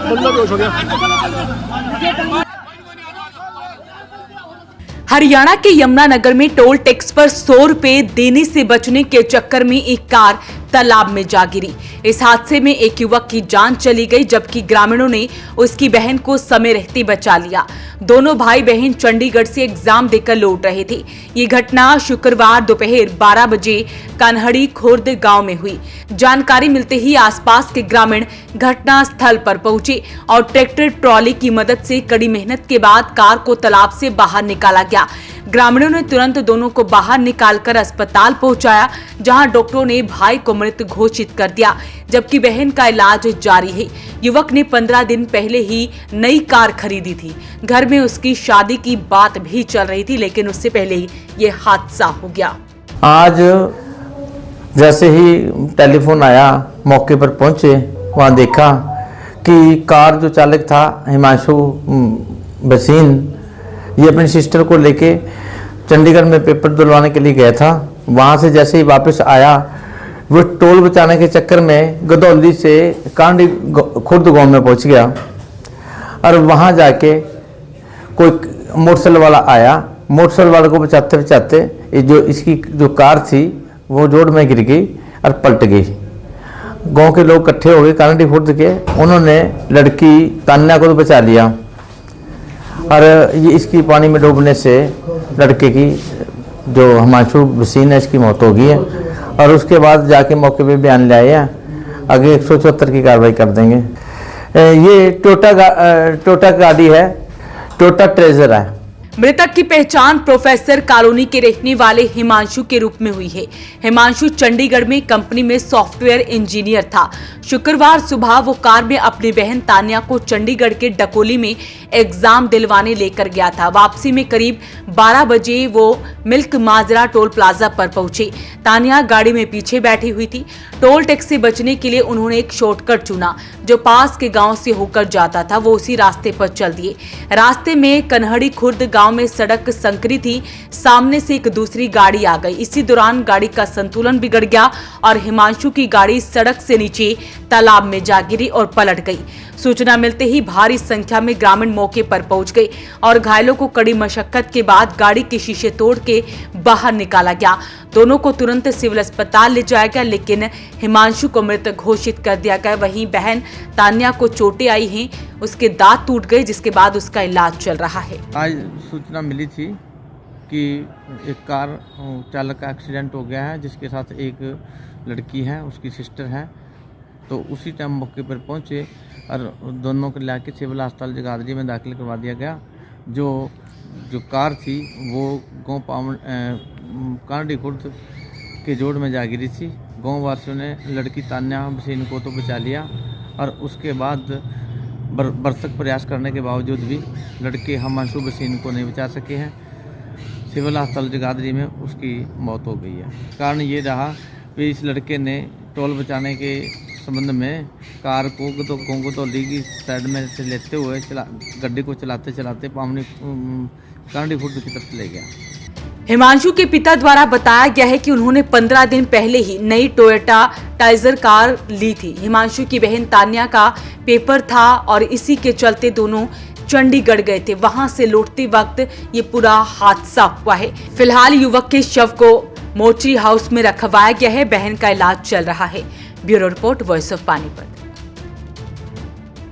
बंदा बेहोश हो गया। हरियाणा के यमुनानगर में टोल टैक्स पर 100 रुपए देने से बचने के चक्कर में एक कार तालाब में जा गिरी। इस हादसे में एक युवक की जान चली गई, जबकि ग्रामीणों ने उसकी बहन को समय रहते बचा लिया। दोनों भाई बहन चंडीगढ़ से एग्जाम देकर लौट रहे थे। ये घटना शुक्रवार दोपहर 12 बजे कन्हड़ी खुर्द गांव में हुई। जानकारी मिलते ही आसपास के ग्रामीण घटना स्थल पर पहुंचे और ट्रैक्टर ट्रॉली की मदद से कड़ी मेहनत के बाद कार को तालाब से बाहर निकाला गया। ग्रामीणों ने तुरंत दोनों को बाहर निकालकर अस्पताल पहुंचाया, जहां डॉक्टरों ने भाई को मृत घोषित कर दिया, जबकि बहन का इलाज जारी है। युवक ने 15 दिन पहले ही नई कार खरीदी थी। घर में उसकी शादी की बात भी चल रही थी, लेकिन उससे पहले ही ये हादसा हो गया। आज जैसे ही टेलीफोन आया, मौके पर पहुंचे, वहां देखा कि कार जो चालक था हिमांशु बसीन, ये अपनी सिस्टर को लेके चंडीगढ़ में पेपर दिलवाने के लिए गया था। वहाँ से जैसे ही वापस आया, वो टोल बचाने के चक्कर में गदौली से कांडी खुर्द गांव में पहुँच गया और वहाँ जाके कोई मोटरसाइकिल वाला आया। मोटरसाइकिल वाले को बचाते बचाते ये जो इसकी जो कार थी वो जोड़ में गिर गई और पलट गई। गांव के लोग इकट्ठे हो गए कांडी खुर्द के, उन्होंने लड़की तान्या को तो बचा लिया और ये इसकी पानी में डूबने से लड़के की जो हिमांशु बसीन है इसकी मौत हो गई है। और उसके बाद जाके मौके पे बयान ले आए हैं, आगे 174 की कार्रवाई कर देंगे। ये टोटा गाड़ी है, टोटा ट्रेजर है। मृतक की पहचान प्रोफेसर कॉलोनी के रहने वाले हिमांशु के रूप में हुई है। हिमांशु चंडीगढ़ में कंपनी में सॉफ्टवेयर इंजीनियर था। शुक्रवार सुबह वो कार में अपनी बहन तान्या को चंडीगढ़ के डकोली में एग्जाम दिलवाने लेकर गया था। वापसी में करीब 12 बजे वो मिल्क माजरा टोल प्लाजा पर पहुंचे। तान्या गाड़ी में पीछे बैठी हुई थी। टोल टैक्स से बचने के लिए उन्होंने एक शॉर्टकट चुना जो पास के गांव से होकर जाता था। वो उसी रास्ते पर चल दिए। रास्ते में कन्हड़ी खुर्द गांव में सड़क संकरी थी। सामने से एक दूसरी गाड़ी आ गई। इसी दौरान गाड़ी का संतुलन बिगड़ गया और हिमांशु की गाड़ी सड़क से नीचे तालाब में जा गिरी और पलट गई। सूचना मिलते ही भारी संख्या में ग्रामीण मौके पर पहुंच गए और घायलों को कड़ी मशक्कत के बाद गाड़ी के शीशे तोड़ के बाहर निकाला गया। दोनों को तुरंत सिविल अस्पताल ले जाया गया, लेकिन हिमांशु को मृत घोषित कर दिया गया। वहीं बहन तान्या को चोटें आई हैं, उसके दांत टूट गए, जिसके बाद उसका इलाज चल रहा है। आज सूचना मिली थी कि एक कार चालक का एक्सीडेंट हो गया है, जिसके साथ एक लड़की है, उसकी सिस्टर है। तो उसी टाइम मौके पर पहुंचे और दोनों को लाके सिविल अस्पताल जगाधरी में दाखिल करवा दिया गया। जो कार थी वो गाँव कांडी खुर्द के जोड़ में जा गिरी थी। गाँव वासियों ने लड़की तान्या बसीन को तो बचा लिया और उसके बाद भरसक प्रयास करने के बावजूद भी लड़के हिमांशु बसीन को नहीं बचा सके हैं। सिविल अस्पताल जगाधरी में उसकी मौत हो गई है। कारण ये रहा कि इस लड़के ने टोल बचाने के संबंध में कार को गोंगोतौली की साइड में से लेते हुए गड्डी को चलाते चलाते पावनी कांडी खुर्द की तरफ ले गया। हिमांशु के पिता द्वारा बताया गया है कि उन्होंने 15 दिन पहले ही नई टोयोटा टाइजर कार ली थी। हिमांशु की बहन तान्या का पेपर था और इसी के चलते दोनों चंडीगढ़ गए थे। वहां से लौटते वक्त ये पूरा हादसा हुआ है। फिलहाल युवक के शव को मोर्चरी हाउस में रखवाया गया है। बहन का इलाज चल रहा है। Bureau report, voice of Panipat.